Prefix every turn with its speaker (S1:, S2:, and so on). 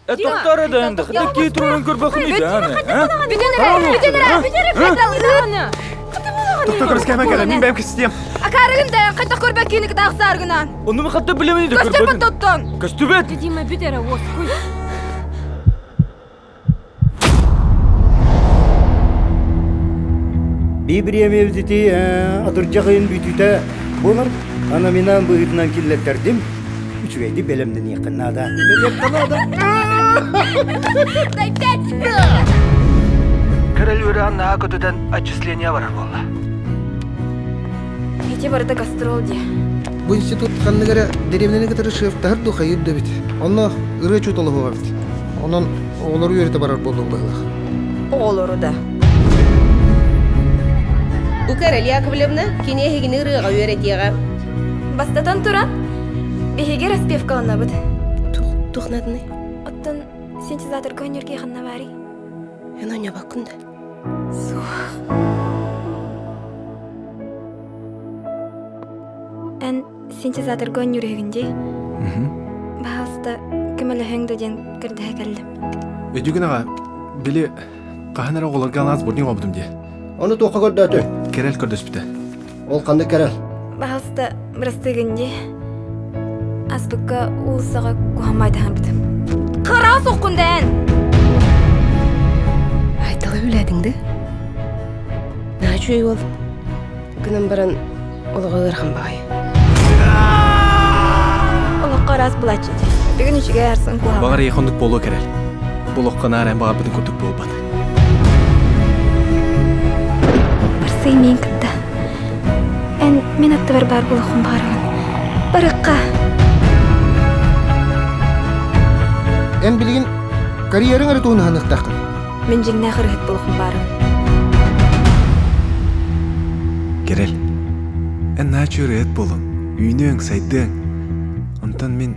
S1: Тоқтар да кей тұрынан көрбақ мейді,
S2: Тоқтар көріскәмә кәрі, мен бәйім кестем.
S3: Акарығын дайын қайта көрбәк кейінік дағысы арғынан.
S1: Оны мы қатта білемейді
S3: Көстепін тоттың.
S1: Көстебет!
S4: Дима бедера вот куй.
S5: Бибриемевдити атыржағын бүтүтә болар. Ана минан бұйытынан киллеттердим. Үчүгейди белемден якыннада.
S2: Кәрәл өрі аннаға көтөден отчисления барар болла.
S3: Ете барды гастрол де.
S6: Бу институт ханныгара деревнени кытары шефтар духа юдда бит. Онно ыры чуталы хуга бит. Онон олар үйрете барар болдуң байлах.
S3: Олору да.
S7: Укарал Яковлевна кине хигини ырыга үйретега.
S3: Бастатан тура. Бехеге распевкалана бұд.
S7: Тухнадны.
S3: Оттан синтезатор гонерге ханна бари.
S7: Яна не бакында.
S3: Эн синтезатор гонерегінде. Бағаста кімілі хөңді ден кірді әкелдім.
S2: Өдігін аға, білі қағанара оларға алаңыз бұрдың обыдым де.
S5: Оны тоққа көрді
S2: Кәрәл көрдөс біті.
S5: Ол қанды кәрәл.
S3: Бағаста бірістігінде аспыққа ұлысаға қуамайды хамбыдым. Қара соққынден!
S7: Айталы үләдіңді? Нәчуй ол? Күнім баран олығы ұрған бағай.
S3: Олыққа рас бұлачыды. Бүгін үшіге әрсін қуамайды.
S2: Бағар еқондық болу кәрәл. Бұл оққан әрен бағар бұдың көрдік болу бады.
S3: Барсай мен кітті. Ән мен атты бар бұлықын барығын. Барыққа.
S6: Эн билигин карьерың ары туыны ханықтақын.
S3: Мен жеңне қырғыт бұлықын барығын.
S2: Кәрәл, ән нәчу рет болың, үйнең, сайдың. Онтан мен